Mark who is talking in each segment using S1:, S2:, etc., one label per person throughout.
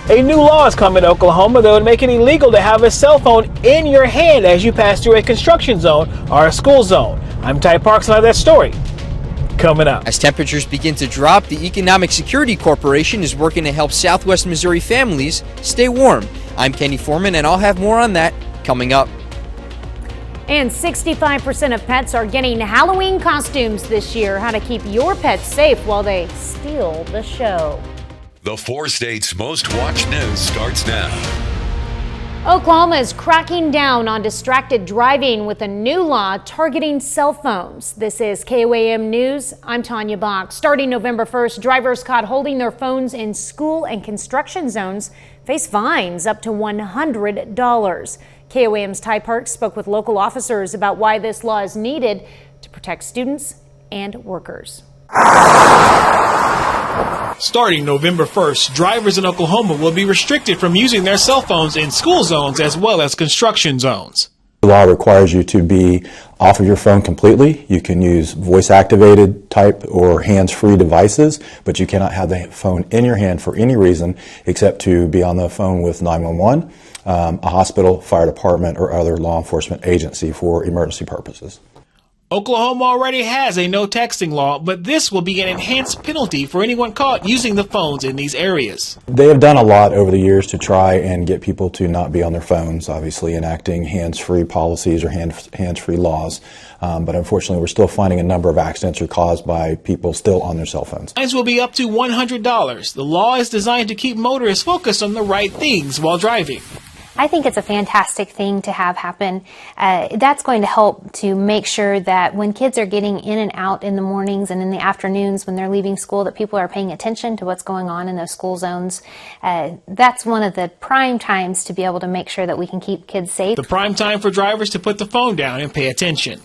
S1: A new law is coming to Oklahoma that would make it illegal to have a cell phone in your hand as you pass through a construction zone or a school zone. I'm Ty Parks and I have that story coming up.
S2: As temperatures begin to drop, the Economic Security Corporation is working to help Southwest Missouri families stay warm. I'm Kenny Foreman, and I'll have more on that coming up.
S3: And 65% of pets are getting Halloween costumes this year. How to keep your pets safe while they steal the show.
S4: The 4 states' most watched news starts now.
S3: Oklahoma is cracking down on distracted driving with a new law targeting cell phones. This is KOAM News. I'm Tanya Bach. Starting November 1st, drivers caught holding their phones in school and construction zones face fines up to $100. KOAM's Ty Parks spoke with local officers about why this law is needed to protect students and workers.
S1: Starting November 1st, drivers in Oklahoma will be restricted from using their cell phones in school zones as well as construction zones.
S5: The law requires you to be off of your phone completely. You can use voice-activated type or hands-free devices, but you cannot have the phone in your hand for any reason except to be on the phone with 911, a hospital, fire department, or other law enforcement agency for emergency purposes.
S1: Oklahoma already has a no texting law, but this will be an enhanced penalty for anyone caught using the phones in these areas.
S5: They have done a lot over the years to try and get people to not be on their phones, obviously enacting hands-free policies or hands-free laws. But unfortunately, we're still finding a number of accidents are caused by people still on their cell phones.
S1: Fines will be up to $100. The law is designed to keep motorists focused on the right things while driving.
S6: I think it's a fantastic thing to have happen. That's going to help to make sure that when kids are getting in and out in the mornings and in the afternoons when they're leaving school, that people are paying attention to what's going on in those school zones. That's one of the prime times to be able to make sure that we can keep kids safe.
S1: The prime time for drivers to put the phone down and pay attention.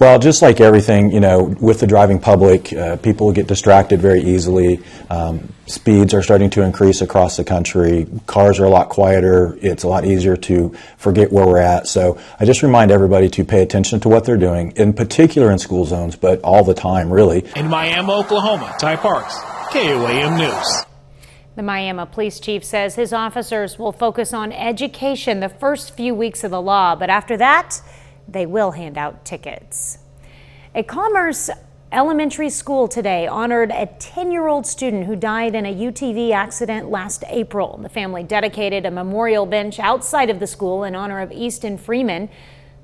S5: Well, just like everything, with the driving public, people get distracted very easily. Speeds are starting to increase across the country. Cars are a lot quieter. It's a lot easier to forget where we're at. So I just remind everybody to pay attention to what they're doing, in particular in school zones, but all the time, really.
S1: In Miami, Oklahoma, Ty Parks, KOAM News.
S3: The Miami police chief says his officers will focus on education the first few weeks of the law, but after that, they will hand out tickets. A Commerce elementary school today honored a 10-year-old student who died in a UTV accident last April. The family dedicated a memorial bench outside of the school in honor of Easton Freeman.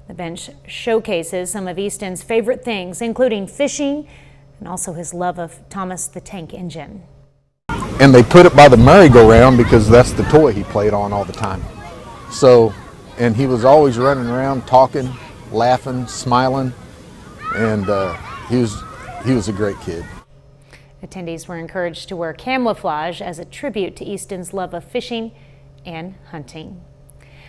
S3: The bench showcases some of Easton's favorite things, including fishing and also his love of Thomas the Tank Engine.
S7: And they put it by the merry-go-round because that's the toy he played on all the time. And he was always running around talking, laughing, smiling, and he was a great kid.
S3: Attendees were encouraged to wear camouflage as a tribute to Easton's love of fishing and hunting.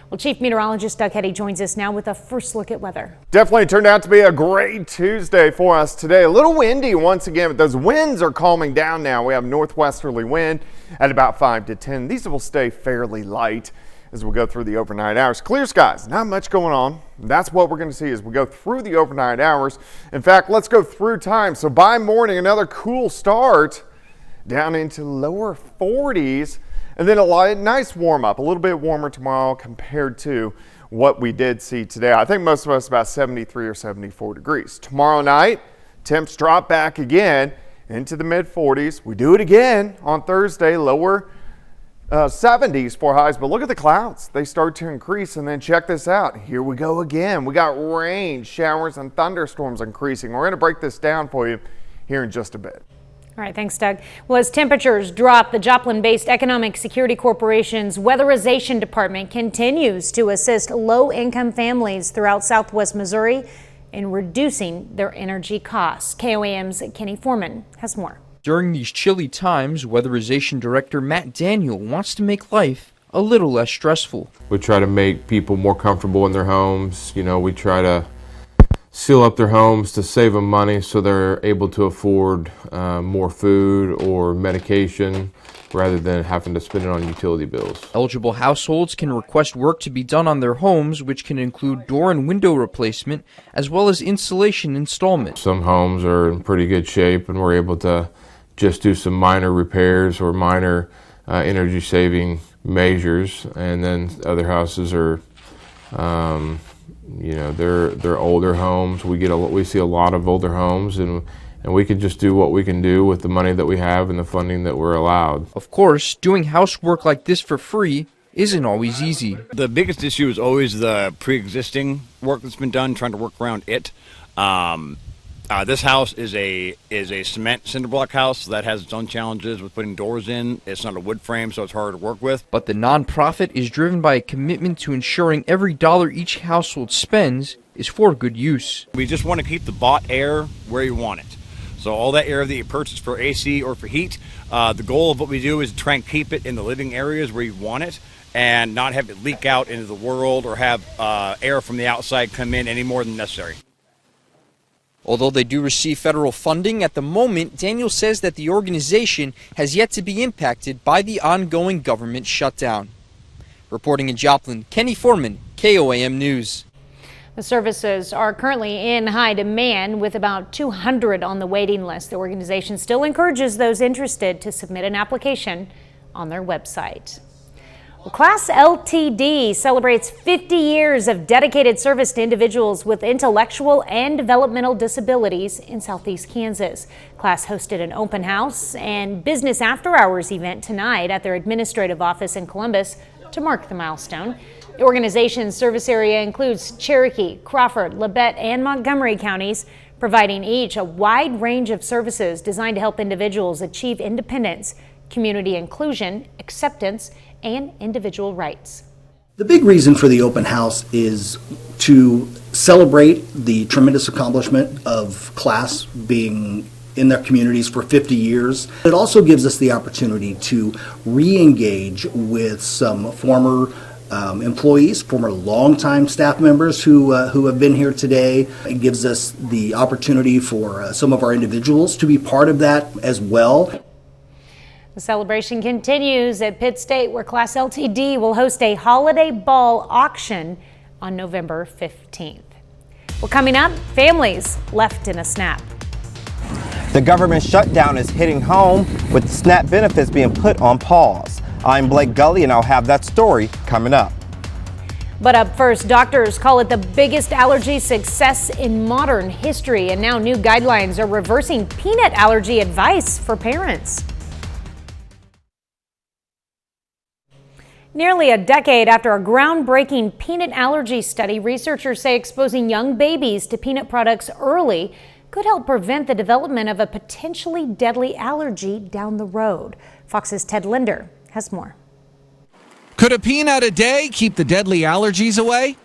S3: Well, Chief Meteorologist Doug Hetty joins us now with a first look at weather.
S8: Definitely turned out to be a great Tuesday for us today. A little windy once again, but those winds are calming down now. We have northwesterly wind at about 5 to 10. These will stay fairly light as we go through the overnight hours. Clear skies, not much going on. That's what we're going to see as we go through the overnight hours. In fact, let's go through time. So by morning, another cool start down into lower 40s, and then a nice warm up, a little bit warmer tomorrow compared to what we did see today. I think most of us about 73 or 74 degrees. Tomorrow night, temps drop back again into the mid 40s. We do it again on Thursday, lower 70s for highs, but look at the clouds. They start to increase, and then check this out. Here we go again. We got rain, showers, and thunderstorms increasing. We're going to break this down for you here in just a bit.
S3: All right, thanks, Doug. Well, as temperatures drop, the Joplin-based Economic Security Corporation's Weatherization Department continues to assist low-income families throughout Southwest Missouri in reducing their energy costs. KOAM's Kenny Foreman has more.
S2: During these chilly times, Weatherization Director Matt Daniel wants to make life a little less stressful.
S9: We try to make people more comfortable in their homes. We try to seal up their homes to save them money so they're able to afford more food or medication rather than having to spend it on utility bills.
S2: Eligible households can request work to be done on their homes, which can include door and window replacement as well as insulation installment.
S9: Some homes are in pretty good shape and we're able to just do some minor repairs or minor energy saving measures, and then other houses are, they're older homes. We see a lot of older homes, and we can just do what we can do with the money that we have and the funding that we're allowed.
S2: Of course, doing housework like this for free isn't always easy.
S10: The biggest issue is always the pre-existing work that's been done, trying to work around it. This house is a cement cinder block house, so that has its own challenges with putting doors in. It's not a wood frame, so it's harder to work with.
S2: But the nonprofit is driven by a commitment to ensuring every dollar each household spends is for good use.
S10: We just want to keep the bought air where you want it. So all that air that you purchase for AC or for heat, the goal of what we do is try and keep it in the living areas where you want it and not have it leak out into the world or have air from the outside come in any more than necessary.
S2: Although they do receive federal funding, at the moment, Daniel says that the organization has yet to be impacted by the ongoing government shutdown. Reporting in Joplin, Kenny Foreman, KOAM News.
S3: The services are currently in high demand with about 200 on the waiting list. The organization still encourages those interested to submit an application on their website. Well, Class LTD celebrates 50 years of dedicated service to individuals with intellectual and developmental disabilities in Southeast Kansas. Class hosted an open house and business after hours event tonight at their administrative office in Columbus to mark the milestone. The organization's service area includes Cherokee, Crawford, Labette, and Montgomery counties, providing each a wide range of services designed to help individuals achieve independence, community inclusion, acceptance, and individual rights.
S11: The big reason for the open house is to celebrate the tremendous accomplishment of Class being in their communities for 50 years. It also gives us the opportunity to re-engage with some former employees, former longtime staff members who have been here today. It gives us the opportunity for some of our individuals to be part of that as well.
S3: The celebration continues at Pitt State, where Class LTD will host a holiday ball auction on November 15th. Well, coming up, families left in a snap.
S12: The government shutdown is hitting home with SNAP benefits being put on pause. I'm Blake Gully, and I'll have that story coming up.
S3: But up first, doctors call it the biggest allergy success in modern history, and now new guidelines are reversing peanut allergy advice for parents. Nearly a decade after a groundbreaking peanut allergy study, researchers say exposing young babies to peanut products early could help prevent the development of a potentially deadly allergy down the road. Fox's Ted Linder has more.
S13: Could a peanut a day keep the deadly allergies away?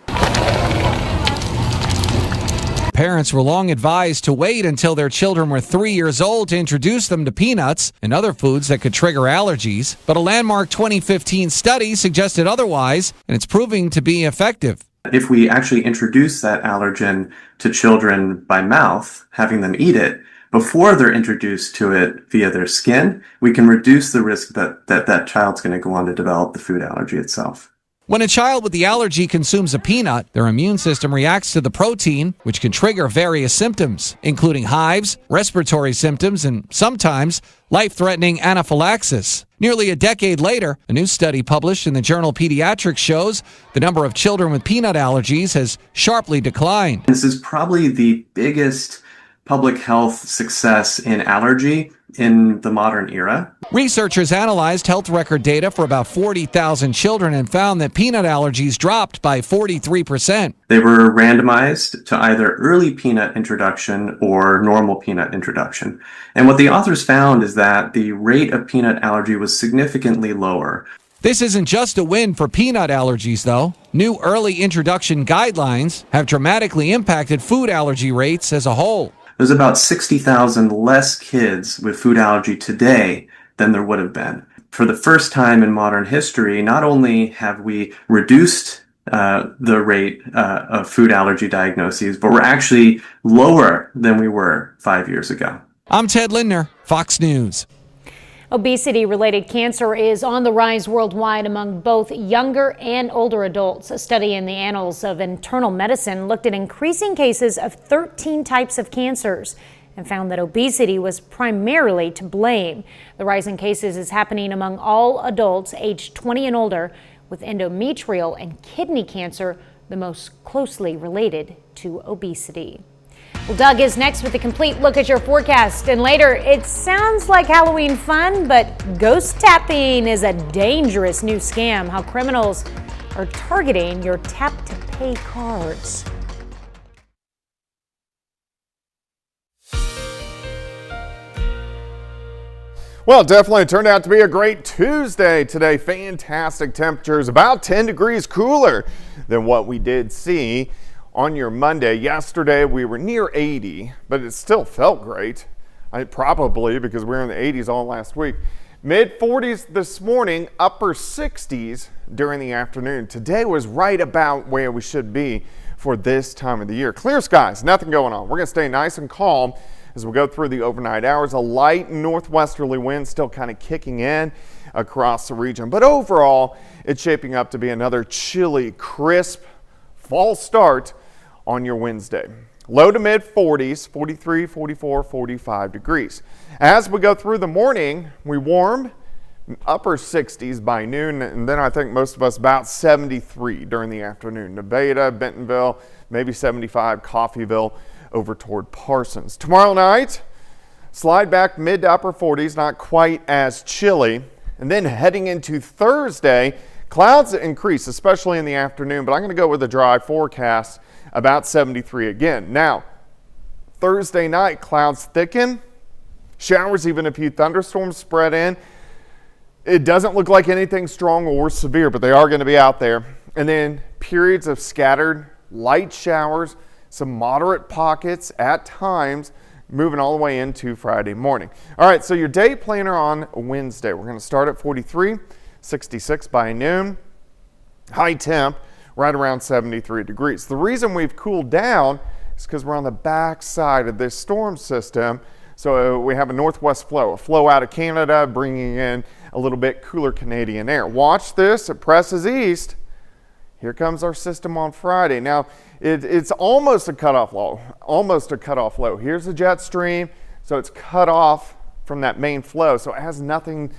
S13: Parents were long advised to wait until their children were 3 years old to introduce them to peanuts and other foods that could trigger allergies. But a landmark 2015 study suggested otherwise, and it's proving to be effective.
S14: If we actually introduce that allergen to children by mouth, having them eat it, before they're introduced to it via their skin, we can reduce the risk that child's going to go on to develop the food allergy itself.
S13: When a child with the allergy consumes a peanut, their immune system reacts to the protein, which can trigger various symptoms, including hives, respiratory symptoms, and sometimes life-threatening anaphylaxis. Nearly a decade later, a new study published in the journal Pediatrics shows the number of children with peanut allergies has sharply declined.
S14: This is probably the biggest public health success in allergy in the modern era.
S13: Researchers analyzed health record data for about 40,000 children and found that peanut allergies dropped by 43%.
S14: They were randomized to either early peanut introduction or normal peanut introduction. And what the authors found is that the rate of peanut allergy was significantly lower.
S13: This isn't just a win for peanut allergies, though. New early introduction guidelines have dramatically impacted food allergy rates as a whole.
S14: There's about 60,000 less kids with food allergy today than there would have been. For the first time in modern history, not only have we reduced the rate of food allergy diagnoses, but we're actually lower than we were 5 years ago.
S13: I'm Ted Lindner, Fox News.
S3: Obesity-related cancer is on the rise worldwide among both younger and older adults. A study in the Annals of Internal Medicine looked at increasing cases of 13 types of cancers. and found that obesity was primarily to blame. The rise in cases is happening among all adults aged 20 and older, with endometrial and kidney cancer the most closely related to obesity. Well, Doug is next with a complete look at your forecast. And later, it sounds like Halloween fun, but ghost tapping is a dangerous new scam. How criminals are targeting your tap-to-pay cards.
S8: Well, it definitely turned out to be a great Tuesday today. Fantastic temperatures, about 10 degrees cooler than what we did see on your Monday. Yesterday, we were near 80, but it still felt great. Probably because we were in the 80s all last week. Mid 40s this morning, upper 60s during the afternoon. Today was right about where we should be for this time of the year. Clear skies, nothing going on. We're going to stay nice and calm as we go through the overnight hours. A light northwesterly wind still kind of kicking in across the region. But overall, it's shaping up to be another chilly, crisp fall start on your Wednesday. Low to mid 40s, 43, 44, 45 degrees. As we go through the morning, we warm upper 60s by noon, and then I think most of us about 73 during the afternoon. Nevada, Bentonville, maybe 75, Coffeyville, over toward Parsons. Tomorrow night, slide back mid to upper 40s, not quite as chilly. And then heading into Thursday, clouds increase, especially in the afternoon, but I'm going to go with a dry forecast, about 73 again. Now, Thursday night, clouds thicken, showers, even a few thunderstorms spread in. It doesn't look like anything strong or severe, but they are going to be out there. And then periods of scattered light showers, some moderate pockets at times, moving all the way into Friday morning. All right, so your day planner on Wednesday. We're going to start at 43, 66 by noon. High temp, right around 73 degrees. The reason we've cooled down is because we're on the back side of this storm system. So we have a northwest flow, a flow out of Canada, bringing in a little bit cooler Canadian air. Watch this, it presses east. Here comes our system on Friday. Now, it's almost a cutoff low, Here's the jet stream, so it's cut off from that main flow, so it has nothing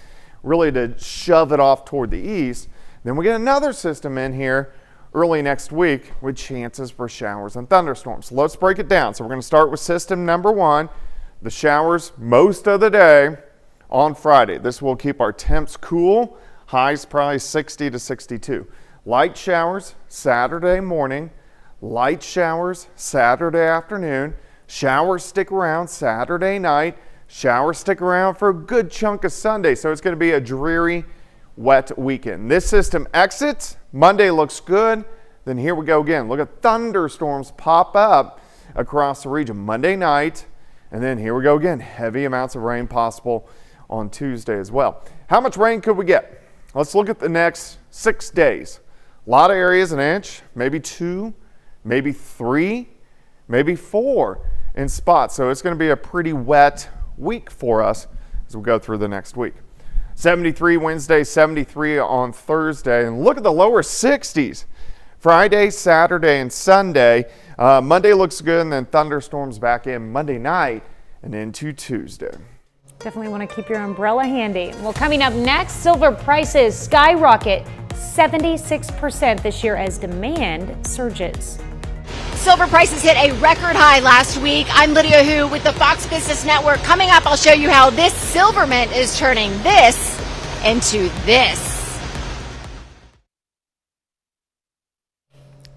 S8: really to shove it off toward the east. Then we get another system in here early next week with chances for showers and thunderstorms. So let's break it down. So we're going to start with system number one, the showers most of the day on Friday. This will keep our temps cool, highs probably 60 to 62. Light showers Saturday morning, light showers Saturday afternoon, showers stick around Saturday night, showers stick around for a good chunk of Sunday. So it's going to be a dreary, wet weekend. This system exits, Monday looks good, then here we go again. Look at thunderstorms pop up across the region Monday night, and then here we go again. Heavy amounts of rain possible on Tuesday as well. How much rain could we get? Let's look at the next 6 days. A lot of areas an inch, maybe 2, maybe 3, maybe 4 in spots. So it's going to be a pretty wet week for us as we go through the next week. 73 Wednesday, 73 on Thursday. And look at the lower 60s. Friday, Saturday, and Sunday. Monday looks good, and then thunderstorms back in Monday night and into Tuesday.
S3: Definitely want to keep your umbrella handy. Well, coming up next, silver prices skyrocket 76% this year as demand surges.
S15: Silver prices hit a record high last week. I'm Lydia Hu with the Fox Business Network. Coming up, I'll show you how this silver mint is turning this into this.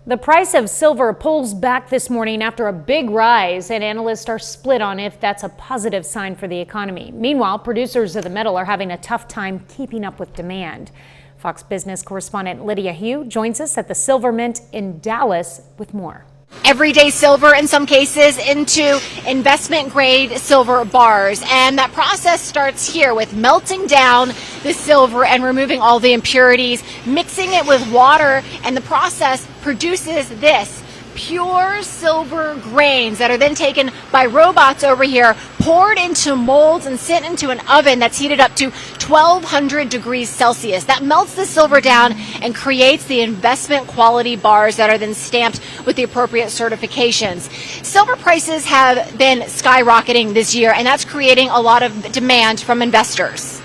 S3: The price of silver pulls back this morning after a big rise, and analysts are split on if that's a positive sign for the economy. Meanwhile, producers of the metal are having a tough time keeping up with demand. Fox Business correspondent Lydia Hu joins us at the Silver Mint in Dallas with more.
S15: Everyday silver in some cases into investment grade silver bars, and that process starts here with melting down the silver and removing all the impurities, mixing it with water, and the process produces this pure silver grains that are then taken by robots over here, poured into molds and sent into an oven that's heated up to 1200 degrees Celsius. That melts the silver down and creates the investment quality bars that are then stamped with the appropriate certifications. Silver prices have been skyrocketing this year, and that's creating a lot of demand from investors.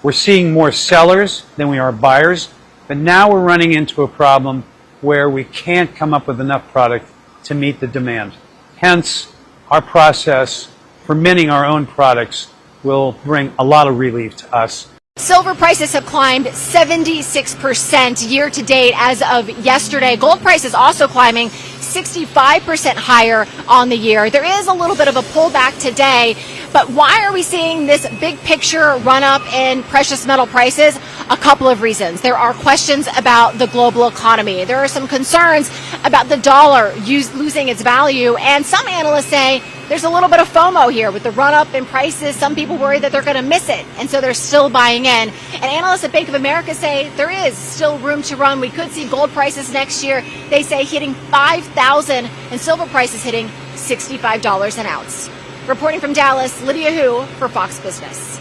S16: We're seeing more sellers than we are buyers, but now we're running into a problem where we can't come up with enough product to meet the demand. Hence, our process for minting our own products will bring a lot of relief to us.
S15: Silver prices have climbed 76% year to date as of yesterday. Gold prices also climbing 65% higher on the year. There is a little bit of a pullback today, but why are we seeing this big picture run up in precious metal prices? A couple of reasons. There are questions about the global economy. There are some concerns about the dollar losing its value, and some analysts say there's a little bit of FOMO here with the run up in prices. Some people worry that they're going to miss it, and so they're still buying in. And analysts at Bank of America say there is still room to run. We could see gold prices next year, they say, hitting $5,000 and silver prices hitting $65 an ounce. Reporting from Dallas, Lydia Hu for Fox Business.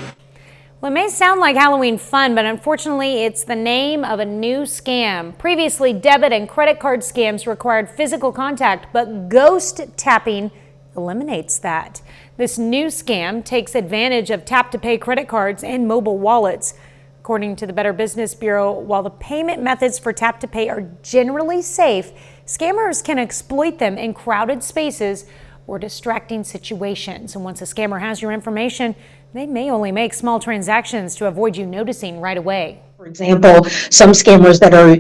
S3: Well, it may sound like Halloween fun, but unfortunately it's the name of a new scam. Previously, debit and credit card scams required physical contact, but ghost tapping eliminates that. This new scam takes advantage of tap-to-pay credit cards and mobile wallets. According to the Better Business Bureau, while the payment methods for tap-to-pay are generally safe, scammers can exploit them in crowded spaces or distracting situations. And once a scammer has your information, they may only make small transactions to avoid you noticing right away.
S17: For example, some scammers that are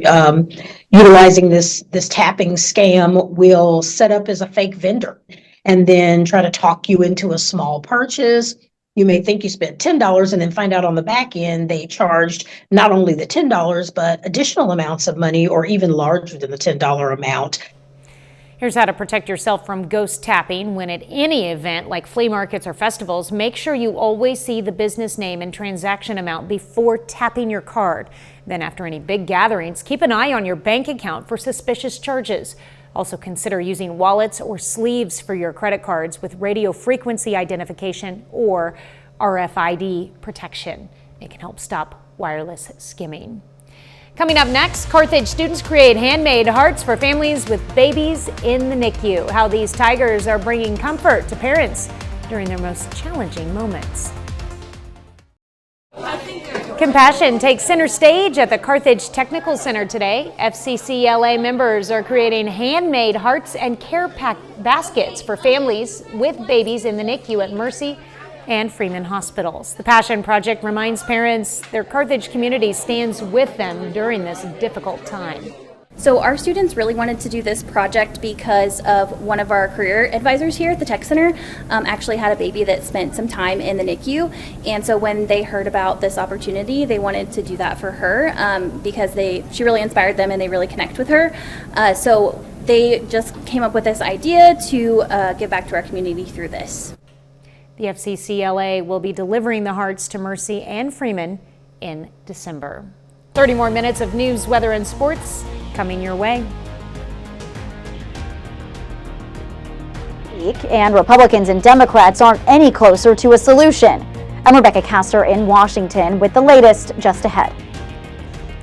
S17: utilizing this tapping scam will set up as a fake vendor and then try to talk you into a small purchase. You may think you spent $10 and then find out on the back end they charged not only the $10, but additional amounts of money or even larger than the $10 amount.
S3: Here's how to protect yourself from ghost tapping. When at any event like flea markets or festivals, make sure you always see the business name and transaction amount before tapping your card. Then after any big gatherings, keep an eye on your bank account for suspicious charges. Also consider using wallets or sleeves for your credit cards with radio frequency identification or RFID protection. It can help stop wireless skimming. Coming up next, Carthage students create handmade hearts for families with babies in the NICU. How these tigers are bringing comfort to parents during their most challenging moments. Compassion takes center stage at the Carthage Technical Center today. FCCLA members are creating handmade hearts and care pack baskets for families with babies in the NICU at Mercy and Freeman hospitals. The Passion Project reminds parents their Carthage community stands with them during this difficult time.
S18: So our students really wanted to do this project because of one of our career advisors here at the Tech Center actually had a baby that spent some time in the NICU, and so when they heard about this opportunity, they wanted to do that for her because she really inspired them and they really connect with her. So they just came up with this idea to give back to our community through this.
S3: The FCCLA will be delivering the hearts to Mercy and Freeman in December. 30 more minutes of news, weather, and sports coming your way.
S19: And Republicans and Democrats aren't any closer to a solution. I'm Rebecca Castor in Washington with the latest just ahead.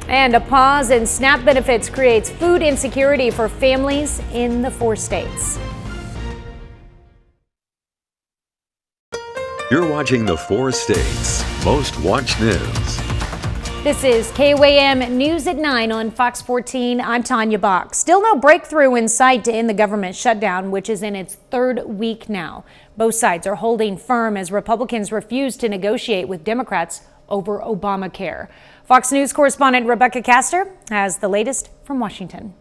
S3: And a pause in SNAP benefits creates food insecurity for families in the 4 states.
S4: You're watching the 4 states most watched news.
S3: This is KWAM News at 9 on Fox 14. I'm Tanya Bach. Still no breakthrough in sight to end the government shutdown, which is in its 3rd week now. Both sides are holding firm as Republicans refuse to negotiate with Democrats over Obamacare. Fox News correspondent Rebecca Castor has the latest from Washington.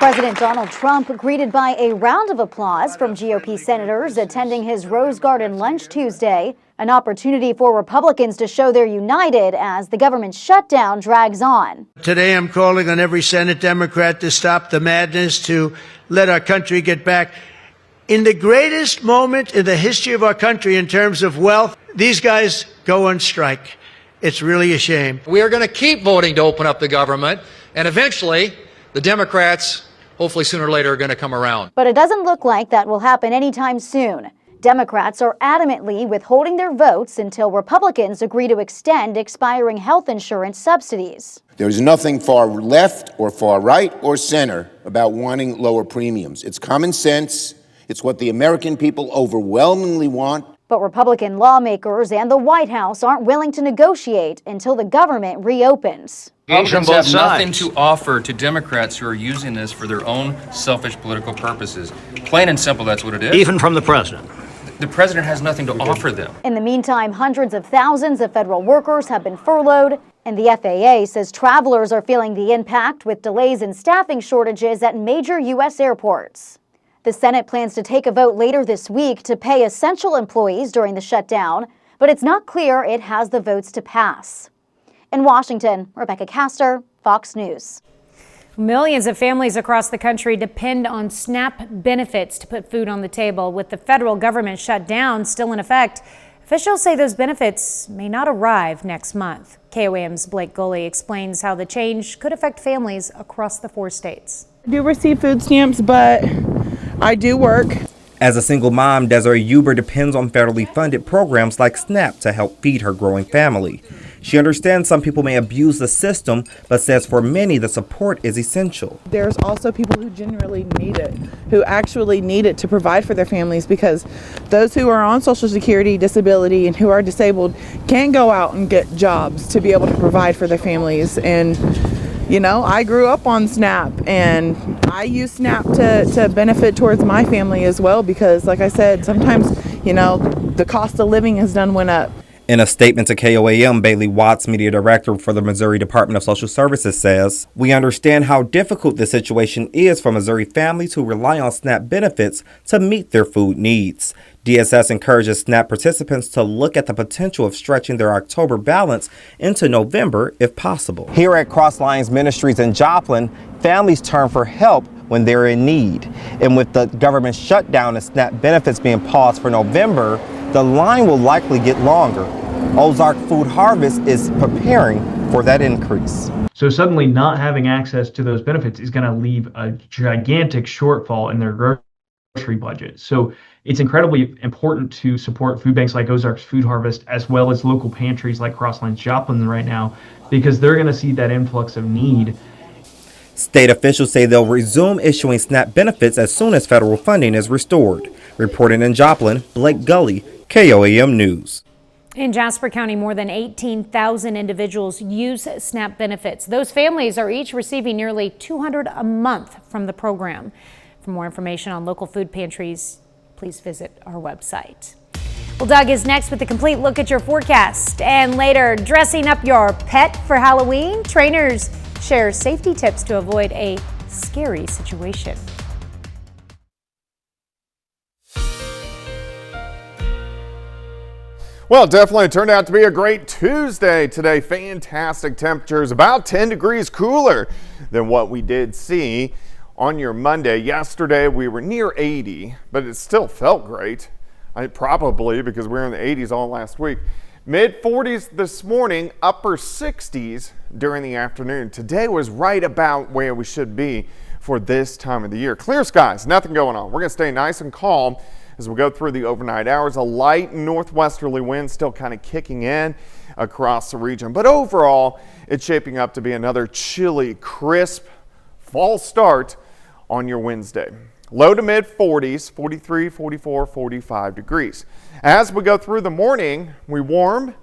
S19: President Donald Trump greeted by a round of applause from GOP senators attending his Rose Garden lunch Tuesday, an opportunity for Republicans to show they're united as the government shutdown drags on.
S20: Today I'm calling on every Senate Democrat to stop the madness, to let our country get back. In the greatest moment in the history of our country in terms of wealth, these guys go on strike. It's really a shame.
S21: We are going to keep voting to open up the government, and eventually The Democrats, hopefully sooner or later, are going to come around.
S19: But it doesn't look like that will happen anytime soon. Democrats are adamantly withholding their votes until Republicans agree to extend expiring health insurance subsidies.
S22: There's nothing far left or far right or center about wanting lower premiums. It's common sense. It's what the American people overwhelmingly want.
S19: But Republican lawmakers and the White House aren't willing to negotiate until the government reopens.
S23: Republicans have nothing to offer to Democrats who are using this for their own selfish political purposes. Plain and simple, that's what it is.
S24: Even from the president.
S23: The president has nothing to offer them.
S19: In the meantime, hundreds of thousands of federal workers have been furloughed, and the FAA says travelers are feeling the impact with delays and staffing shortages at major U.S. airports. The Senate plans to take a vote later this week to pay essential employees during the shutdown, but it's not clear it has the votes to pass. In Washington, Rebecca Castor, Fox News.
S3: Millions of families across the country depend on SNAP benefits to put food on the table. With the federal government shutdown still in effect, officials say those benefits may not arrive next month. KOAM's Blake Gulley explains how the change could affect families across the 4 states.
S25: I do receive food stamps, but I do work.
S12: As a single mom, Desiree Huber depends on federally funded programs like SNAP to help feed her growing family. She understands some people may abuse the system, but says for many the support is essential.
S25: There's also people who genuinely need it, who actually need it to provide for their families, because those who are on Social Security, disability, and who are disabled can't go out and get jobs to be able to provide for their families. And you know, I grew up on SNAP, and I use SNAP to benefit towards my family as well, because like I said, sometimes, you know, the cost of living has went up.
S12: In a statement to KOAM, Bailey Watts, media director for the Missouri Department of Social Services, says, "We understand how difficult this situation is for Missouri families who rely on SNAP benefits to meet their food needs. DSS encourages SNAP participants to look at the potential of stretching their October balance into November if possible." Here at Cross Lines Ministries in Joplin, families turn for help when they're in need. And with the government shutdown and SNAP benefits being paused for November, the line will likely get longer. Ozark Food Harvest is preparing for that increase.
S26: So suddenly not having access to those benefits is going to leave a gigantic shortfall in their grocery budget. So it's incredibly important to support food banks like Ozark's Food Harvest, as well as local pantries like Crosslines Joplin right now, because they're going to see that influx of need.
S12: State officials say they'll resume issuing SNAP benefits as soon as federal funding is restored. Reporting in Joplin, Blake Gulley, KOAM News.
S3: In Jasper County, more than 18,000 individuals use SNAP benefits. Those families are each receiving nearly $200 a month from the program. For more information on local food pantries, please visit our website. Well, Doug is next with a complete look at your forecast. And later, dressing up your pet for Halloween, trainers share safety tips to avoid a scary situation.
S8: Well, it definitely turned out to be a great Tuesday today. Fantastic temperatures, about 10 degrees cooler than what we did see on your Monday. Yesterday, we were near 80, but it still felt great. Probably because we were in the 80s all last week. Mid 40s this morning, upper 60s during the afternoon. Today was right about where we should be for this time of the year. Clear skies, nothing going on. We're going to stay nice and calm as we go through the overnight hours. A light northwesterly wind still kind of kicking in across the region. But overall, it's shaping up to be another chilly, crisp fall start on your Wednesday. Low to mid 40s, 43, 44, 45 degrees. As we go through the morning, we warm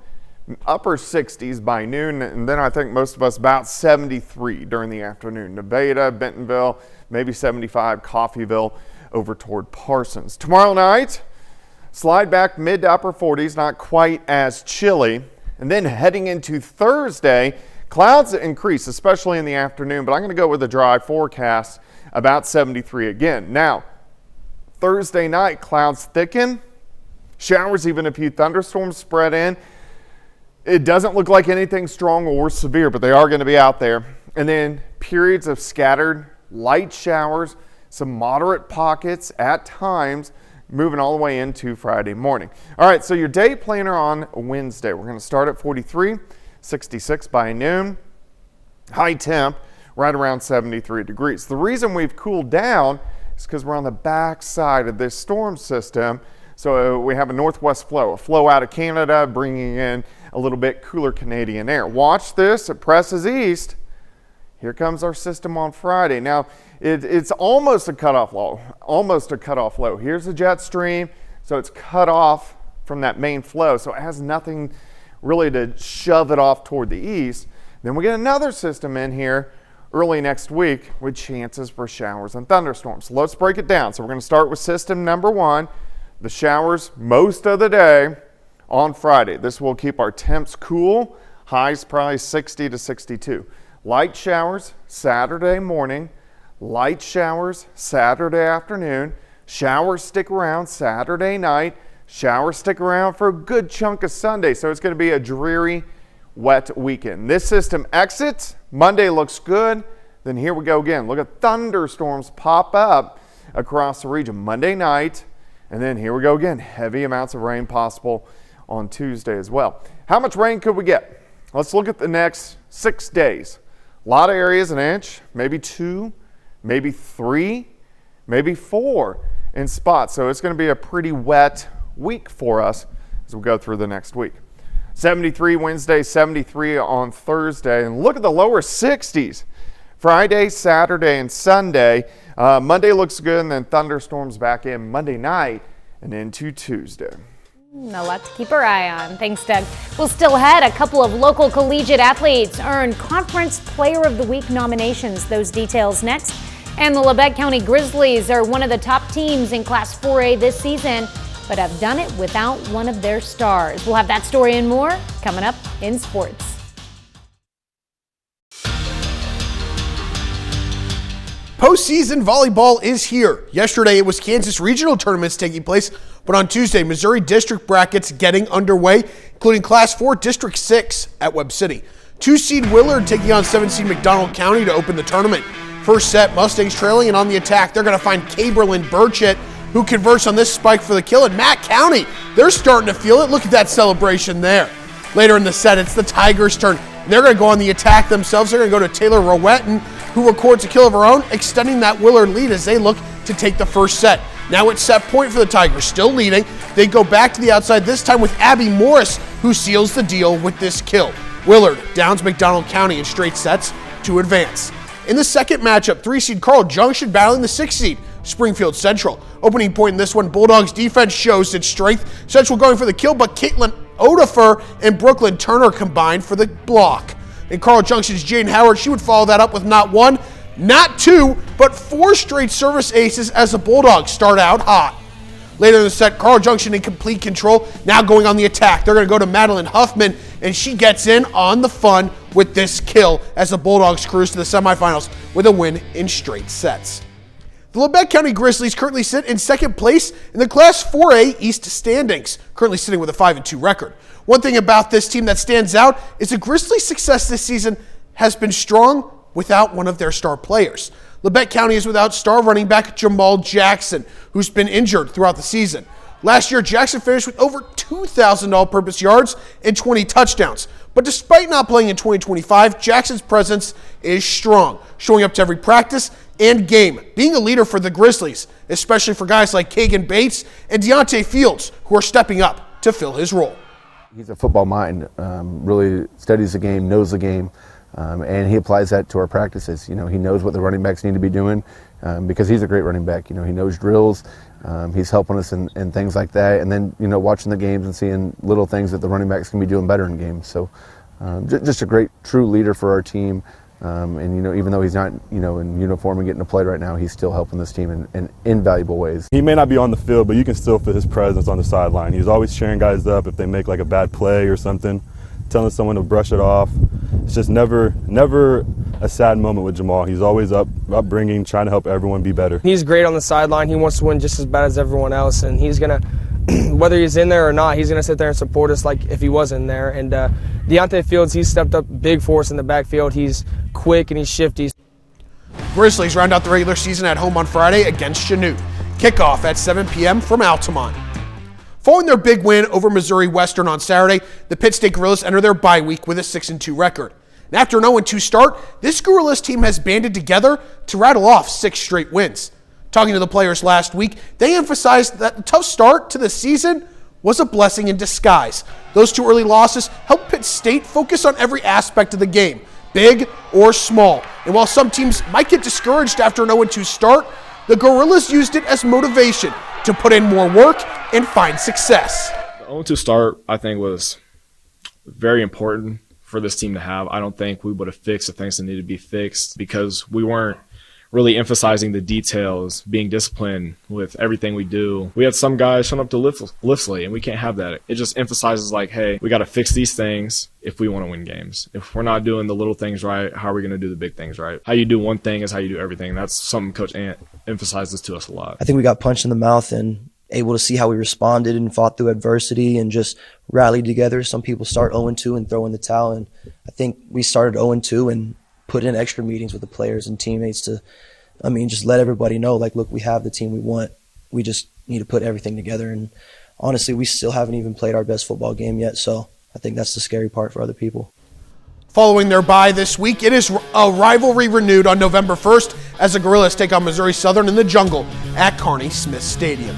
S8: upper 60s by noon, and then I think most of us about 73 during the afternoon. Nevada, Bentonville, maybe 75, Coffeyville, over toward Parsons. Tomorrow night, slide back mid to upper 40s, not quite as chilly. And then heading into Thursday, clouds increase, especially in the afternoon, but I'm going to go with a dry forecast, about 73 again. Now, Thursday night, clouds thicken, showers, even a few thunderstorms spread in. It doesn't look like anything strong or severe, but they are going to be out there. And then periods of scattered light showers, some moderate pockets at times, moving all the way into Friday morning. All right, so your day planner on Wednesday. We're going to start at 43, 66 by noon. High temp right around 73 degrees. The reason we've cooled down is because we're on the back side of this storm system. So we have a northwest flow, a flow out of Canada, bringing in a little bit cooler Canadian air. Watch this, it presses east. Here comes our system on Friday. Now, it's almost a cutoff low, Here's the jet stream, so it's cut off from that main flow, so it has nothing really to shove it off toward the east. Then we get another system in here early next week with chances for showers and thunderstorms. So let's break it down. So we're going to start with system number 1, the showers most of the day on Friday. This will keep our temps cool, highs probably 60 to 62. Light showers Saturday morning, light showers Saturday afternoon, showers stick around Saturday night, showers stick around for a good chunk of Sunday. So it's going to be a dreary, wet weekend. This system exits, Monday looks good, then here we go again. Look at thunderstorms pop up across the region Monday night, and then here we go again. Heavy amounts of rain possible on Tuesday as well. How much rain could we get? Let's look at the next 6 days. A lot of areas, an inch, maybe 2, maybe 3, maybe 4 in spots. So it's going to be a pretty wet week for us as we go through the next week. 73 Wednesday, 73 on Thursday. And look at the lower 60s. Friday, Saturday, and Sunday. Monday looks good, and then thunderstorms back in Monday night and into Tuesday.
S3: A lot to keep our eye on. Thanks, Doug. We'll still ahead. A couple of local collegiate athletes earned Conference Player of the Week nominations. Those details next. And the Labette County Grizzlies are one of the top teams in Class 4A this season, but have done it without one of their stars. We'll have that story and more coming up in sports.
S1: Postseason volleyball is here. Yesterday it was Kansas regional tournaments taking place, but on Tuesday, Missouri district brackets getting underway, including Class 4 District 6 at Webb City. 2-seed Willard taking on 7-seed McDonald County to open the tournament. First set, Mustangs trailing, and on the attack, they're going to find Caberlin Burchett, who converts on this spike for the kill. And Matt County, they're starting to feel it. Look at that celebration there. Later in the set, it's the Tigers' turn. They're going to go on the attack themselves. They're going to go to Taylor Rowetton, who records a kill of her own, extending that Willard lead as they look to take the first set. Now it's set point for the Tigers, still leading. They go back to the outside, this time with Abby Morris, who seals the deal with this kill. Willard downs McDonald County in straight sets to advance. In the second matchup, 3-seed Carl Junction battling the 6-seed Springfield Central. Opening point in this one, Bulldogs defense shows its strength. Central going for the kill, but Caitlin Odafer and Brooklyn Turner combined for the block. In Carl Junction's Jane Howard, she would follow that up with not 1, not 2, but 4 straight service aces as the Bulldogs start out hot. Later in the set, Carl Junction in complete control, now going on the attack. They're going to go to Madeline Huffman, and she gets in on the fun with this kill as the Bulldogs cruise to the semifinals with a win in straight sets. The Labette County Grizzlies currently sit in second place in the Class 4A East standings, currently sitting with a 5-2 record. One thing about this team that stands out is the Grizzlies' success this season has been strong without one of their star players. Labette County is without star running back Jamal Jackson, who's been injured throughout the season. Last year, Jackson finished with over 2,000 all-purpose yards and 20 touchdowns. But despite not playing in 2025, Jackson's presence is strong, showing up to every practice and game, being a leader for the Grizzlies, especially for guys like Kagan Bates and Deontay Fields, who are stepping up to fill his role.
S5: He's a football mind, really studies the game, knows the game, and he applies that to our practices. You know, he knows what the running backs need to be doing because he's a great running back. You know, he knows drills. He's helping us in things like that. And then, you know, watching the games and seeing little things that the running backs can be doing better in games. So just a great, true leader for our team. And, you know, even though he's not, you know, in uniform and getting to play right now, he's still helping this team in invaluable ways.
S6: He may not be on the field, but you can still feel his presence on the sideline. He's always cheering guys up if they make like a bad play or something, telling someone to brush it off. It's just never a sad moment with Jamal. He's always upbringing, trying to help everyone be better.
S7: He's great on the sideline. He wants to win just as bad as everyone else, and he's going to, whether he's in there or not, he's going to sit there and support us like if he was in there. And Deontay Fields, he's stepped up big for us in the backfield. He's quick and he's shifty.
S1: Grizzlies round out the regular season at home on Friday against Chanute. Kickoff at 7 p.m. from Altamont. Following their big win over Missouri Western on Saturday, the Pitt State Gorillas enter their bye week with a 6-2 record. And after an 0-2 start, this Gorillas team has banded together to rattle off 6 straight wins. Talking to the players last week, they emphasized that the tough start to the season was a blessing in disguise. Those 2 early losses helped Pitt State focus on every aspect of the game, big or small. And while some teams might get discouraged after an 0-2 start, the Gorillas used it as motivation to put in more work and find success.
S2: The 0-2 start, I think, was very important for this team to have. I don't think we would have fixed the things that needed to be fixed because we weren't really emphasizing the details, being disciplined with everything we do. We had some guys showing up to lifts late, and we can't have that. It just emphasizes like, hey, we got to fix these things if we want to win games. If we're not doing the little things right, how are we going to do the big things right? How you do one thing is how you do everything. That's something Coach Ant emphasizes to us a lot.
S9: I think we got punched in the mouth and able to see how we responded and fought through adversity and just rallied together. Some people start 0-2 and throw in the towel, and I think we started 0-2 and put in extra meetings with the players and teammates to, just let everybody know, like, look, we have the team we want. We just need to put everything together. And honestly, we still haven't even played our best football game yet, so I think that's the scary part for other people.
S1: Following their bye this week, it is a rivalry renewed on November 1st as the Gorillas take on Missouri Southern in the Jungle at Carney Smith Stadium.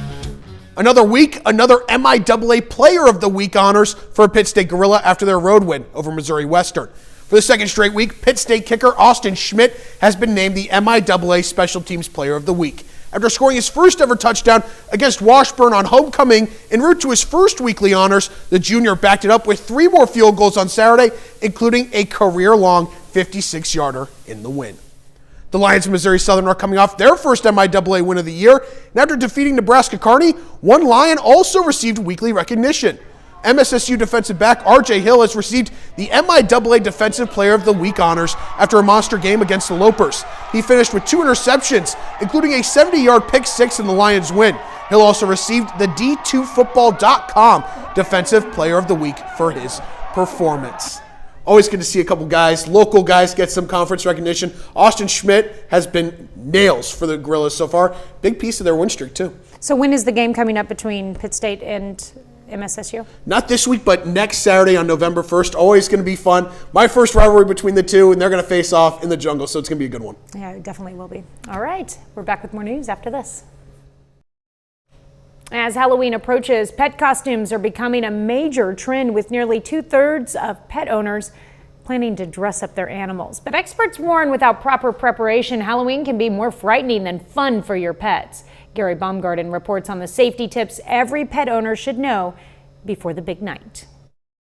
S1: Another week, another MIAA Player of the Week honors for a Pitt State Gorilla after their road win over Missouri Western. For the second straight week, Pitt State kicker Austin Schmidt has been named the MIAA Special Teams Player of the Week. After scoring his first ever touchdown against Washburn on homecoming en route to his first weekly honors, the junior backed it up with 3 more field goals on Saturday, including a career-long 56-yarder in the win. The Lions of Missouri Southern are coming off their first MIAA win of the year, and after defeating Nebraska Kearney, one Lion also received weekly recognition. MSSU defensive back R.J. Hill has received the MIAA Defensive Player of the Week honors after a monster game against the Lopers. He finished with 2 interceptions, including a 70-yard pick six in the Lions' win. Hill also received the D2Football.com Defensive Player of the Week for his performance. Always good to see a couple guys, local guys, get some conference recognition. Austin Schmidt has been nails for the Gorillas so far. Big piece of their win streak, too.
S3: So when is the game coming up between Pitt State and MSSU?
S1: Not this week, but next Saturday on November 1st. Always going to be fun. My first rivalry between the two, and they're going to face off in the Jungle, so it's going to be a good one.
S3: Yeah, it definitely will be. All right, we're back with more news after this. As Halloween approaches, pet costumes are becoming a major trend, with nearly 2/3 of pet owners planning to dress up their animals. But experts warn without proper preparation, Halloween can be more frightening than fun for your pets. Gary Baumgarten reports on the safety tips every pet owner should know before the big night.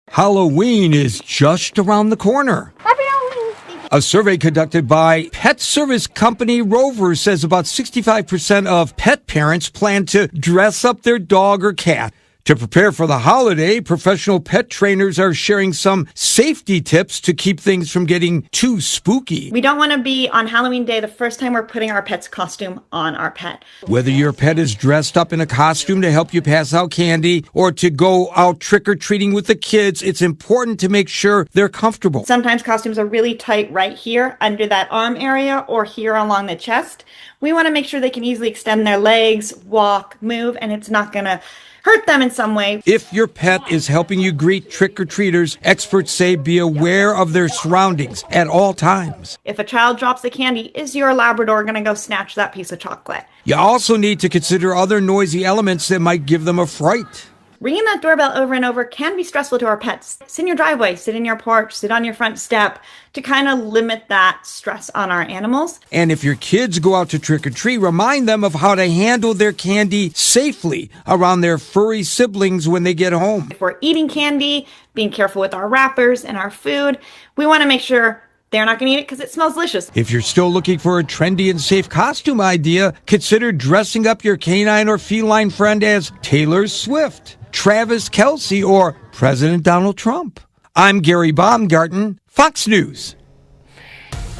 S10: Halloween is just around the corner.
S11: Happy Halloween.
S10: A survey conducted by pet service company Rover says about 65% of pet parents plan to dress up their dog or cat. To prepare for the holiday, professional pet trainers are sharing some safety tips to keep things from getting too spooky.
S14: We don't want to be on Halloween Day the first time we're putting our pet's costume on our pet.
S10: Whether your pet is dressed up in a costume to help you pass out candy or to go out trick-or-treating with the kids, it's important to make sure they're comfortable.
S14: Sometimes costumes are really tight right here under that arm area or here along the chest. We want to make sure they can easily extend their legs, walk, move, and it's not going to hurt them in some way.
S10: If your pet is helping you greet trick-or-treaters, experts say be aware of their surroundings at all times.
S14: If a child drops the candy, is your Labrador going to go snatch that piece of chocolate?
S10: You also need to consider other noisy elements that might give them a fright.
S14: Ringing that doorbell over and over can be stressful to our pets. Sit in your driveway, sit in your porch, sit on your front step to kind of limit that stress on our animals.
S10: And if your kids go out to trick-or-treat, remind them of how to handle their candy safely around their furry siblings when they get home.
S14: If we're eating candy, being careful with our wrappers and our food, we want to make sure they're not going to eat it because it smells delicious.
S10: If you're still looking for a trendy and safe costume idea, consider dressing up your canine or feline friend as Taylor Swift, Travis Kelce, or President Donald Trump. I'm Gary Baumgarten, Fox News.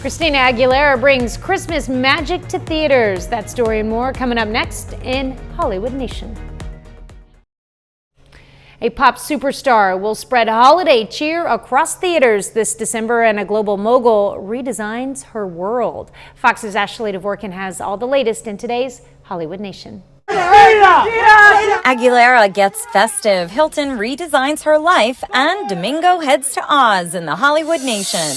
S3: Christina Aguilera brings Christmas magic to theaters. That story and more coming up next in Hollywood Nation. A pop superstar will spread holiday cheer across theaters this December, and a global mogul redesigns her world. Fox's Ashley Dvorkin has all the latest in today's Hollywood Nation.
S11: Aguilera gets festive, Hilton redesigns her life, and Domingo heads to Oz in the Hollywood nation.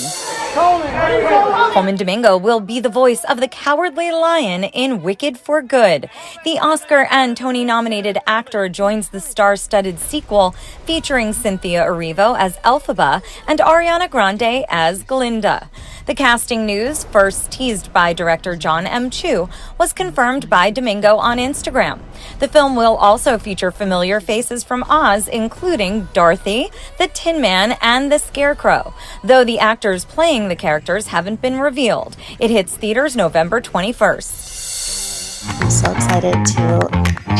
S11: Colman Domingo will be the voice of the Cowardly Lion in Wicked for Good. The Oscar and Tony-nominated actor joins the star-studded sequel featuring Cynthia Erivo as Elphaba and Ariana Grande as Glinda. The casting news, first teased by director John M. Chu, was confirmed by Domingo on Instagram. The film will also feature familiar faces from Oz, including Dorothy, the Tin Man, and the Scarecrow, though the actors playing the characters haven't been revealed. It hits theaters November 21st.
S13: I'm so excited to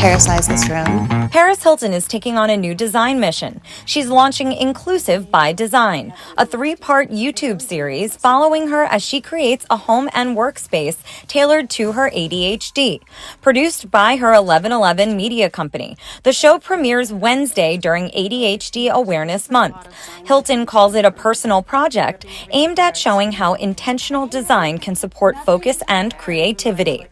S13: Parisize this room.
S11: Paris Hilton is taking on a new design mission. She's launching Inclusive by Design, a 3-part YouTube series following her as she creates a home and workspace tailored to her ADHD. Produced by her 1111 media company, the show premieres Wednesday during ADHD Awareness Month. Hilton calls it a personal project aimed at showing how intentional design can support focus and creativity.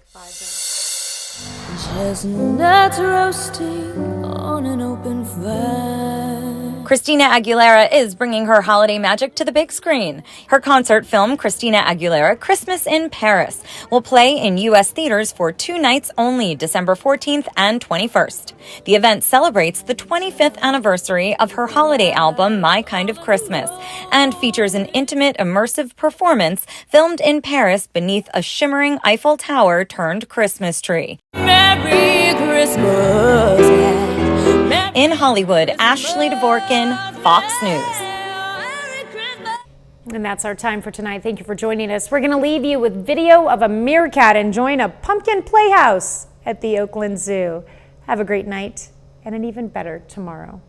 S15: Chestnuts roasting on an open fire.
S11: Christina Aguilera is bringing her holiday magic to the big screen. Her concert film, Christina Aguilera, Christmas in Paris, will play in U.S. theaters for 2 nights only, December 14th and 21st. The event celebrates the 25th anniversary of her holiday album, My Kind of Christmas, and features an intimate, immersive performance filmed in Paris beneath a shimmering Eiffel Tower turned Christmas tree.
S15: Merry Christmas.
S11: In Hollywood, Ashley Dvorkin, Fox News.
S3: And that's our time for tonight. Thank you for joining us. We're going to leave you with video of a meerkat enjoying a pumpkin playhouse at the Oakland Zoo. Have a great night and an even better tomorrow.